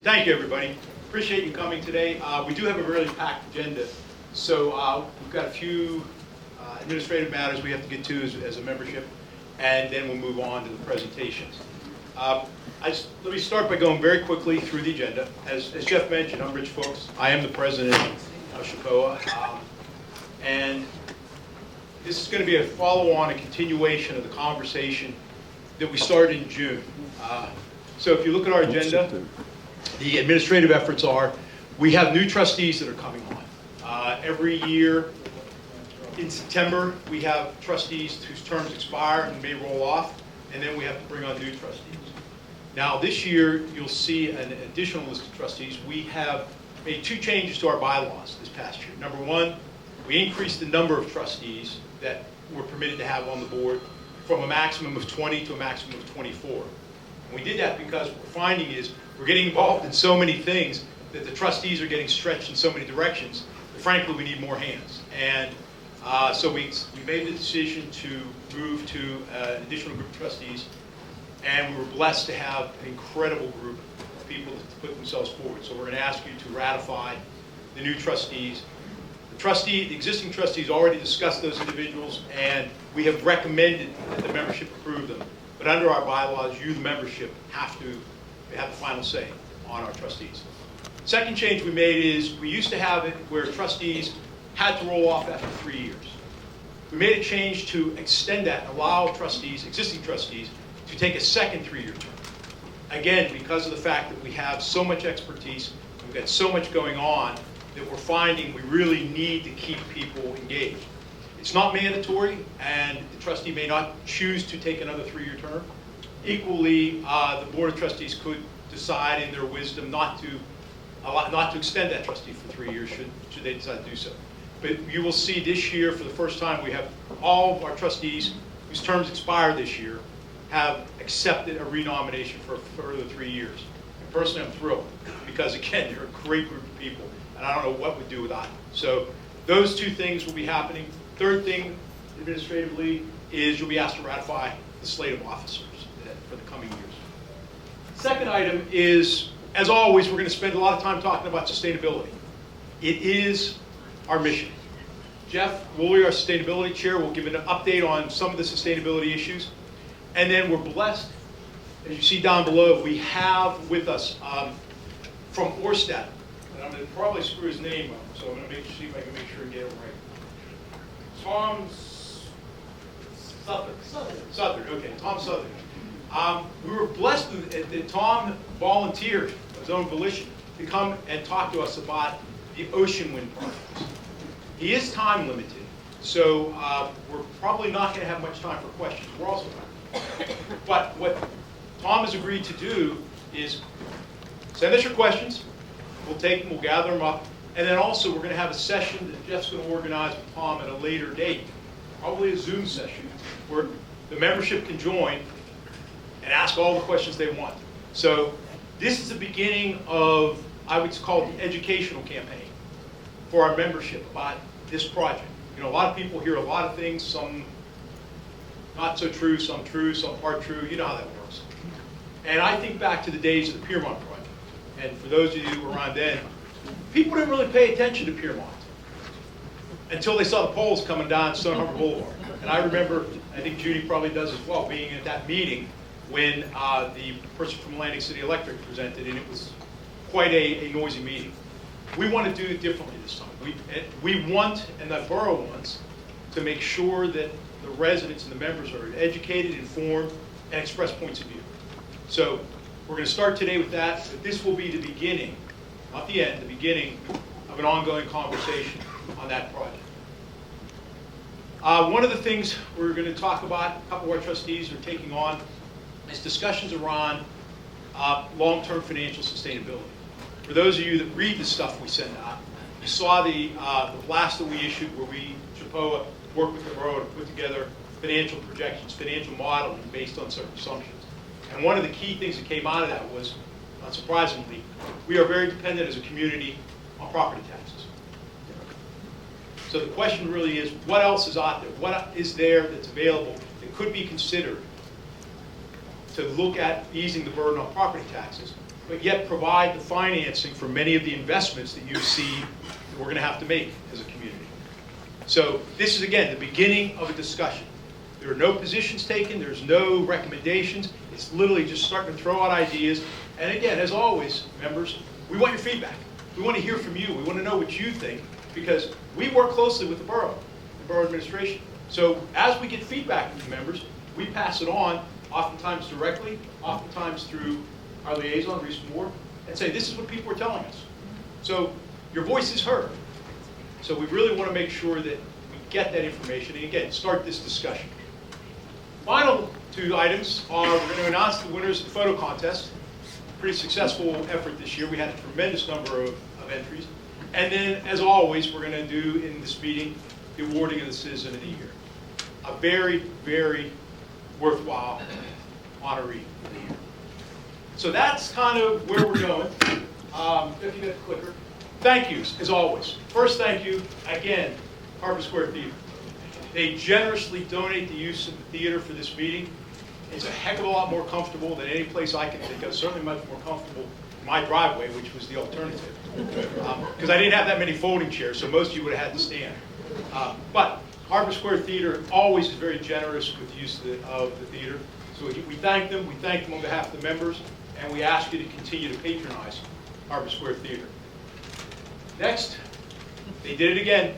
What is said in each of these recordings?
Thank you, everybody. Appreciate you coming today. We do have a really packed agenda, so we've got a few administrative matters we have to get to as a membership, and then we'll move on to the presentations. Let me start by going very quickly through the agenda. As Jeff mentioned, I'm Rich Fuchs. I am the president of SHOPA, and this is going to be a follow-on, a continuation of the conversation that we started in June. So if you look at our agenda, the administrative efforts are, we have new trustees that are coming on. Every year in September, we have trustees whose terms expire and may roll off, and then we have to bring on new trustees. Now this year, you'll see an additional list of trustees. We have made two changes to our bylaws this past year. Number one, we increased the number of trustees that we're permitted to have on the board from a maximum of 20 to a maximum of 24. And we did that because what we're finding is we're getting involved in so many things that the trustees are getting stretched in so many directions that frankly we need more hands. And so we made the decision to move to an additional group of trustees, and we were blessed to have an incredible group of people to put themselves forward. So we're going to ask you to ratify the new trustees. The existing trustees already discussed those individuals, and we have recommended that the membership approve them. But under our bylaws, you, the membership, have the final say on our trustees. Second change we made is we used to have it where trustees had to roll off after 3 years. We made a change to extend that and allow trustees, existing trustees, to take a second 3-year term. Again, because of the fact that we have so much expertise, we've got so much going on, that we're finding we really need to keep people engaged. It's not mandatory, and the trustee may not choose to take another 3-year term. Equally, the Board of Trustees could decide in their wisdom not to extend that trustee for 3 years should they decide to do so. But you will see this year, for the first time, we have all of our trustees whose terms expire this year have accepted a renomination for a further 3 years. And personally, I'm thrilled because, again, they're a great group of people, and I don't know what we'd do without them. So those two things will be happening. Third thing, administratively, is you'll be asked to ratify the slate of officers for the coming years. Second item is, as always, we're going to spend a lot of time talking about sustainability. It is our mission. Jeff Woolley, our sustainability chair, will give an update on some of the sustainability issues. And then we're blessed, as you see down below, we have with us from Orsted, and I'm going to probably screw his name up, so I'm going to see if I can make sure and get it right. Tom Southern, okay, Tom Southern. We were blessed that Tom volunteered of his own volition to come and talk to us about the ocean wind projects. He is time limited, so we're probably not going to have much time for questions. We're also not. But what Tom has agreed to do is send us your questions. We'll take them, we'll gather them up, and then also we're going to have a session that Jeff's going to organize with Tom at a later date, probably a Zoom session, where the membership can join and ask all the questions they want. So this is the beginning of, I would call it the educational campaign for our membership about this project. You know, a lot of people hear a lot of things, some not so true, some part true. You know how that works. And I think back to the days of the Piermont project. And for those of you who were around then, people didn't really pay attention to Piermont until they saw the poles coming down Stone Harbor Boulevard. And I remember, I think Judy probably does as well, being at that meeting when the person from Atlantic City Electric presented, and it was quite a noisy meeting. We want to do it differently this time. We want, and the borough wants, to make sure that the residents and the members are educated, informed, and express points of view. So we're going to start today with that, but this will be the beginning, not the end, the beginning of an ongoing conversation on that project. One of the things we're going to talk about, a couple of our trustees are taking on, is discussions around long-term financial sustainability. For those of you that read the stuff we send out, you saw the blast that we issued where we, SHOPA, worked with the borough to put together financial projections, financial modeling based on certain assumptions. And one of the key things that came out of that was, not surprisingly, we are very dependent as a community on property taxes. So the question really is, what else is out there? What is there that's available that could be considered to look at easing the burden on property taxes? but yet provide the financing for many of the investments that you see that we're going to have to make as a community. So this is, again, the beginning of a discussion. There are no positions taken. There's no recommendations. It's literally just starting to throw out ideas. And again, as always, members, we want your feedback. We want to hear from you. We want to know what you think, because we work closely with the borough administration. So as we get feedback from the members, we pass it on, oftentimes directly, oftentimes through our liaison, Reese Moore, and say, this is what people are telling us. So your voice is heard. So we really want to make sure that we get that information, and again, start this discussion. Final two items are, we're going to announce the winners of the photo contest. Pretty successful effort this year. We had a tremendous number of entries. And then, as always, we're going to do in this meeting the awarding of the Citizen of the Year. A very, very worthwhile honoree of the year. So that's kind of where we're going. If you get the clicker. Thank yous, as always. First thank you, again, Harbor Square Theater. They generously donate the use of the theater for this meeting. It's a heck of a lot more comfortable than any place I can think of. Certainly much more comfortable in my driveway, which was the alternative. Because I didn't have that many folding chairs, so most of you would have had to stand. But Harbor Square Theater always is very generous with the use of the theater. So we thank them. We thank them on behalf of the members, and we ask you to continue to patronize Harbor Square Theater. Next, they did it again.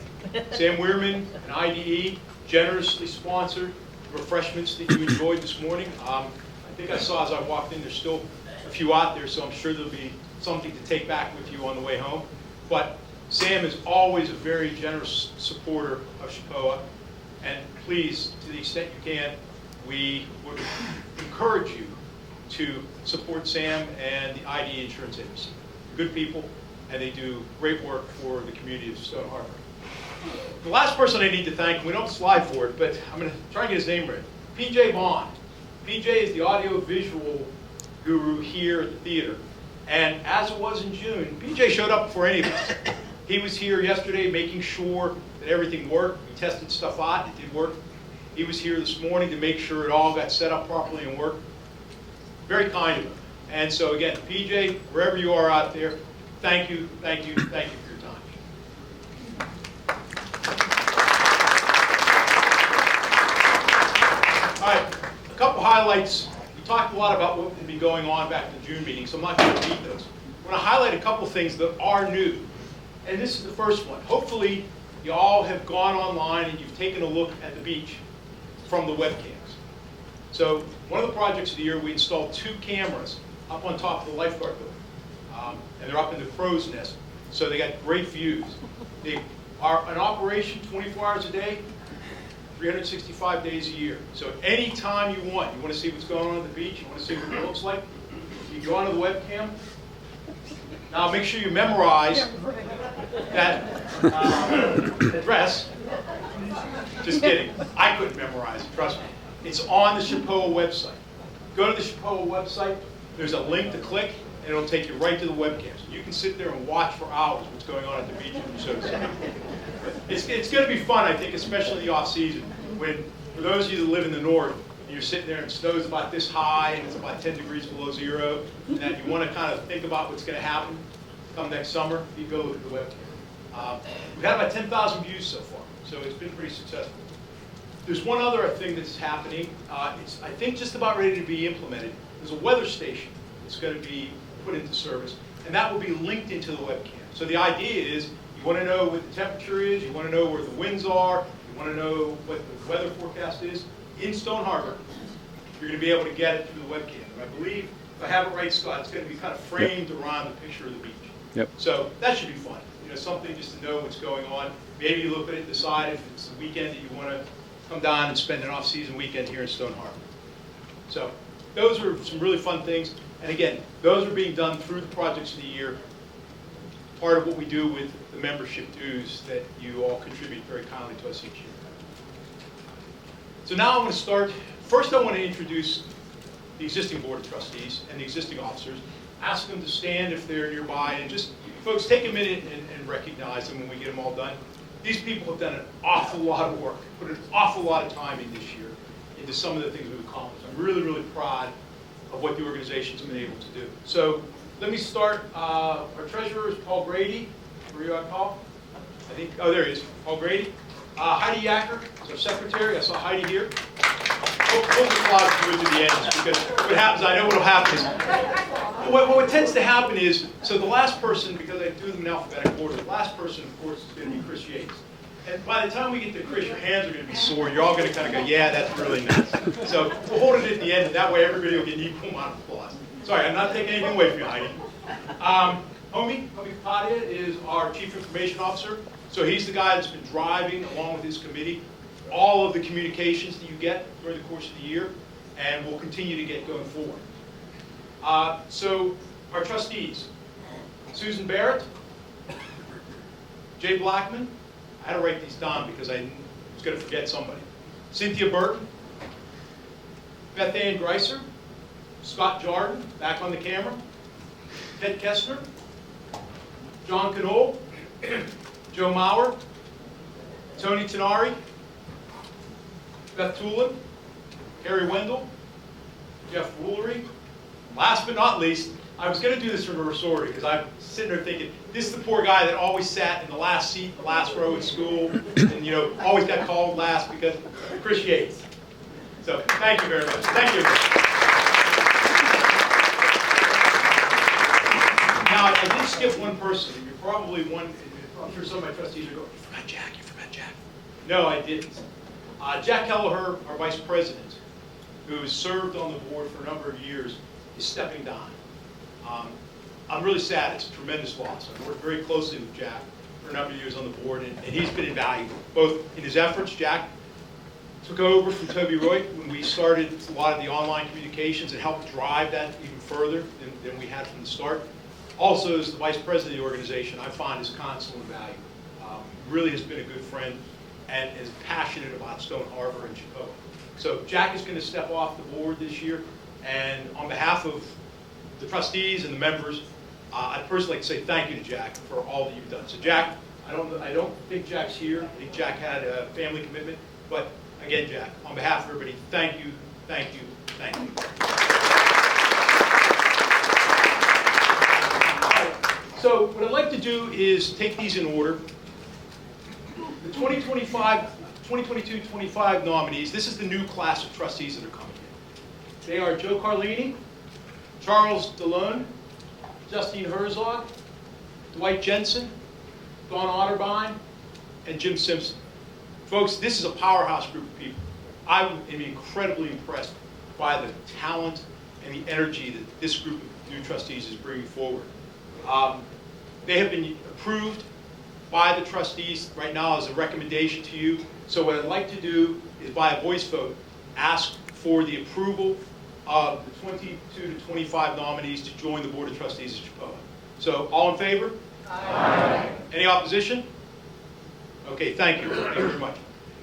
Sam Weirman and IDE generously sponsored refreshments that you enjoyed this morning. I think I saw as I walked in, there's still a few out there, so I'm sure there'll be something to take back with you on the way home. But Sam is always a very generous supporter of SHOPA, and please, to the extent you can, we would encourage you to support Sam and the ID Insurance Agency. Good people, and they do great work for the community of Stone Harbor. The last person I need to thank, we don't slide for it, but I'm going to try and get his name right. PJ Bond. PJ is the audio-visual guru here at the theater. And as it was in June, PJ showed up before any of us. He was here yesterday making sure that everything worked. We tested stuff out. It did work. He was here this morning to make sure it all got set up properly and worked. Very kind of him. And so again, PJ, wherever you are out there, thank you, thank you, thank you for your time. All right, a couple highlights. We talked a lot about what will be going on back in the June meeting, so I'm not going to repeat those. I want to highlight a couple things that are new. And this is the first one. Hopefully, you all have gone online and you've taken a look at the beach from the webcams. So one of the projects of the year, we installed 2 cameras up on top of the lifeguard building. And they're up in the crow's nest, so they got great views. They are in operation 24 hours a day, 365 days a year. So anytime you want to see what's going on at the beach, you want to see what it looks like, you go onto the webcam. Now make sure you memorize that address. Just kidding. I couldn't memorize it, trust me. It's on the SHOPA website. Go to the SHOPA website. There's a link to click, and it'll take you right to the webcam. So you can sit there and watch for hours what's going on at the beach in Minnesota. It's going to be fun, I think, especially in the off-season. When, for those of you that live in the north, and you're sitting there and snow's about this high, and it's about 10 degrees below zero, and that you want to kind of think about what's going to happen come next summer, you go look at the webcam. We've had about 10,000 views so far, so it's been pretty successful. There's one other thing that's happening. It's, I think, just about ready to be implemented. There's a weather station that's going to be put into service, and that will be linked into the webcam. So the idea is you want to know what the temperature is, you want to know where the winds are, you want to know what the weather forecast is. In Stone Harbor, you're going to be able to get it through the webcam. And I believe, if I have it right, Scott, it's going to be kind of framed around the picture of the beach. Yep. So that should be fun. You know, something just to know what's going on. Maybe you look at it and decide if it's the weekend that you want to come down and spend an off-season weekend here in Stone Harbor. So those are some really fun things. And again, those are being done through the projects of the year. Part of what we do with the membership dues that you all contribute very kindly to us each year. So now I'm going to start. First, I want to introduce the existing Board of Trustees and the existing officers. Ask them to stand if they're nearby, and just, folks, take a minute and recognize them when we get them all done. These people have done an awful lot of work, put an awful lot of time in this year into some of the things we've accomplished. I'm really, really proud of what the organization's been able to do. So let me start. Our treasurer is Paul Grady. Where are you at, Paul? I think, oh, there he is, Paul Grady. Heidi Yacker is our secretary. I saw Heidi here. We'll just allow to move to the end because what happens, I know what will happen is, what tends to happen is, so the last person, because I do them in alphabetical order, the last person, of course, is going to be Chris Yates. And by the time we get to Chris, your hands are going to be sore. You're all going to kind of go, yeah, that's really nice. So we'll hold it at the end, and that way everybody will get an equal amount of applause. Sorry, I'm not taking anything away from you, Heidi. Homi Kapadia is our Chief Information Officer. So he's the guy that's been driving, along with his committee, all of the communications that you get during the course of the year, and will continue to get going forward. So our trustees, Susan Barrett, Jay Blackman, I had to write these down because I was going to forget somebody, Cynthia Burton, Beth Ann Greiser, Scott Jarden, back on the camera, Ted Kessner, John Knoll, Joe Maurer, Tony Tenari, Beth Tulin, Harry Wendell, Jeff Woolery. Last but not least, I was going to do this from a sorority because I'm sitting there thinking, this is the poor guy that always sat in the last seat, the last row in school, and always got called last because Chris Yates. So thank you very much. Thank you. Now, I did skip one person. You're probably one, I'm sure some of my trustees are going, you forgot Jack, you forgot Jack. No, I didn't. Jack Kelleher, our vice president, who has served on the board for a number of years, is stepping down. I'm really sad. It's a tremendous loss. I've worked very closely with Jack for a number of years on the board, and he's been invaluable, both in his efforts. Jack took over from Toby Roy when we started a lot of the online communications and helped drive that even further than we had from the start. Also, as the vice president of the organization, I find his counsel invaluable. Really has been a good friend and is passionate about Stone Harbor and SHOPA. So Jack is going to step off the board this year, and on behalf of the trustees and the members, I'd personally like to say thank you to Jack for all that you've done. So Jack, I don't think Jack's here. I think Jack had a family commitment, but again, Jack, on behalf of everybody, thank you, thank you, thank you. So what I'd like to do is take these in order. The 2022-25 nominees, this is the new class of trustees that are coming in. They are Joe Carlini, Charles DeLone, Justine Herzog, Dwight Jensen, Dawn Otterbein, and Jim Simpson. Folks, this is a powerhouse group of people. I am incredibly impressed by the talent and the energy that this group of new trustees is bringing forward. They have been approved by the trustees right now as a recommendation to you. So what I'd like to do is, by a voice vote, ask for the approval of the 22 to 25 nominees to join the Board of Trustees at SHOPA. So all in favor? Aye. Any opposition? Okay, thank you. Thank you very much.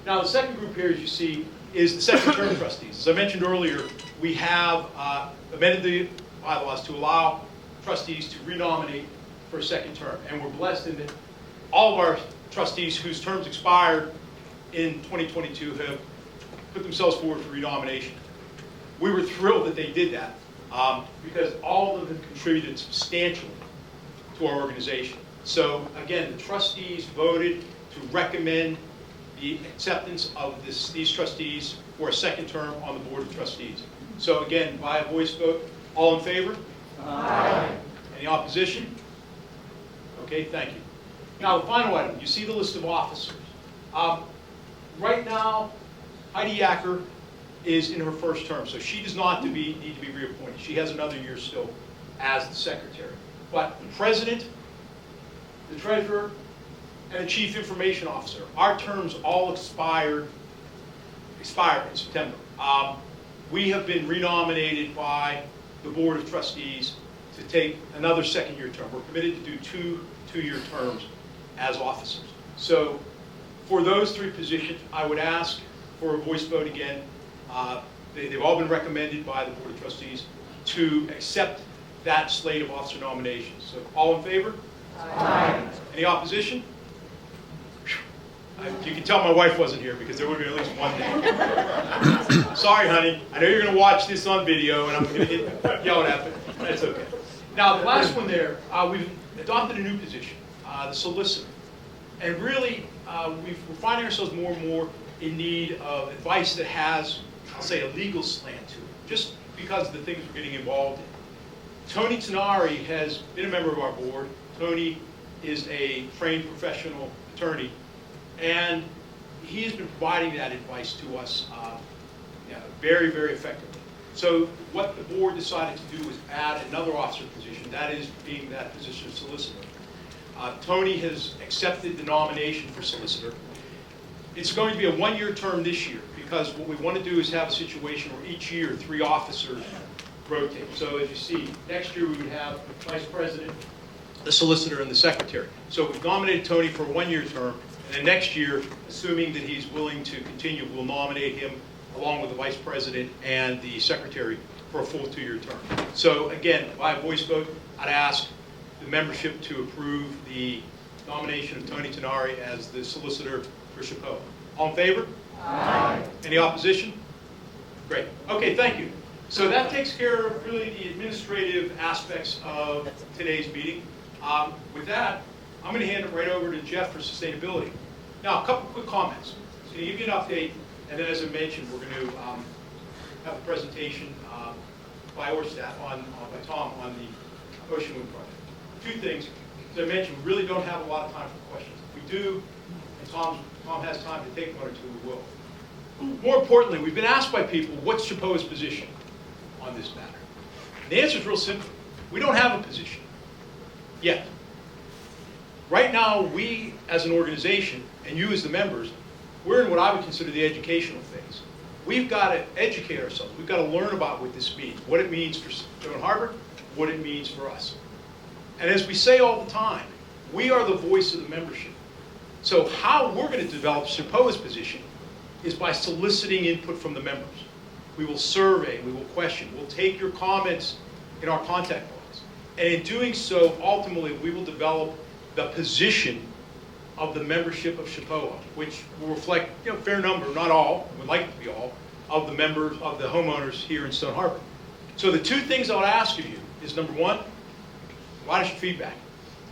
Now the second group here, as you see, is the second term trustees. As I mentioned earlier, we have amended the bylaws to allow trustees to renominate for a second term. And we're blessed in that all of our trustees whose terms expired in 2022 have put themselves forward for renomination. We were thrilled that they did that because all of them have contributed substantially to our organization. So again, the trustees voted to recommend the acceptance of these trustees for a second term on the Board of Trustees. So again, by a voice vote, all in favor? Aye. Any opposition? Okay, thank you. Now the final item, you see the list of officers. Right now, Heidi Yacker is in her first term, so she does not need to be reappointed. She has another year still as the secretary. But the president, the treasurer, and the chief information officer, our terms all expired in September. We have been renominated by the Board of Trustees to take another second-year term. We're committed to do two-year terms as officers. So for those three positions, I would ask for a voice vote again. They've all been recommended by the Board of Trustees to accept that slate of officer nominations. So all in favor? Aye. Any opposition? You can tell my wife wasn't here because there would have been at least one day. Sorry, honey. I know you're going to watch this on video, and I'm going to get yelled at, but that's okay. Now, the last one there, we've adopted a new position, the solicitor. And really, we're finding ourselves more and more in need of advice that has, I'll say, a legal slant to it, just because of the things we're getting involved in. Tony Tenari has been a member of our board. Tony is a trained professional attorney, and he has been providing that advice to us very, very effectively. So what the board decided to do was add another officer position, that is being that position of solicitor. Tony has accepted the nomination for solicitor. It's going to be a one-year term this year, because what we want to do is have a situation where each year 3 officers rotate. So as you see, next year we would have the vice president, the solicitor, and the secretary. So we've nominated Tony for a one-year term, and then next year, assuming that he's willing to continue, we'll nominate him along with the vice president and the secretary for a full 2-year term. So again, by voice vote, I'd ask the membership to approve the nomination of Tony Tenari as the solicitor for SHOPA. All in favor? Aye. Any opposition? Great. Okay, thank you. So that takes care of really the administrative aspects of today's meeting. With that, I'm going to hand it right over to Jeff for sustainability. Now, a couple quick comments. So to give you an update, and then as I mentioned, we're going to have a presentation by Orstat by Tom on the Ocean Wind project. 2 things. As I mentioned, we really don't have a lot of time for questions. If we do, and Tom has time to take 1 or 2, we will. More importantly, we've been asked by people, what's SHOPA's position on this matter? And the answer is real simple. We don't have a position yet. Right now, we as an organization, and you as the members, we're in what I would consider the educational phase. We've got to educate ourselves. We've got to learn about what this means, what it means for Stone Harbor, what it means for us. And as we say all the time, we are the voice of the membership. So how we're going to develop SHOPA's position is by soliciting input from the members. We will survey, we will question, we'll take your comments in our contact box. And in doing so, ultimately, we will develop the position of the membership of SHOPA, which will reflect a fair number, not all, would like it to be all, of the members, of the homeowners here in Stone Harbor. So the 2 things I would ask of you is, number 1, provide us your feedback,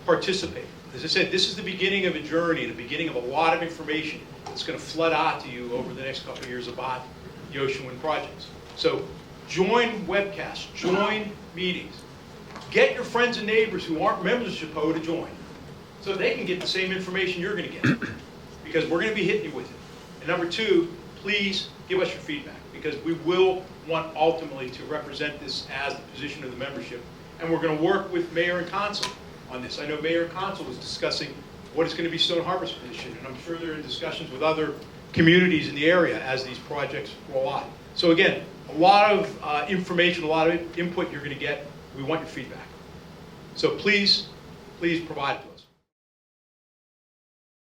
participate. As I said, this is the beginning of a journey, the beginning of a lot of information that's going to flood out to you over the next couple of years about the Ocean Wind projects. So join webcasts, join meetings. Get your friends and neighbors who aren't members of SHOPA to join, so they can get the same information you're going to get, because we're going to be hitting you with it. And number 2, please give us your feedback, because we will want ultimately to represent this as the position of the membership, and we're going to work with Mayor and Council on this. I know Mayor and Council was discussing what is going to be Stone Harbor's position, and I'm sure they're in discussions with other communities in the area as these projects roll out. So again, a lot of information, a lot of input you're going to get. We want your feedback. So please provide it to us.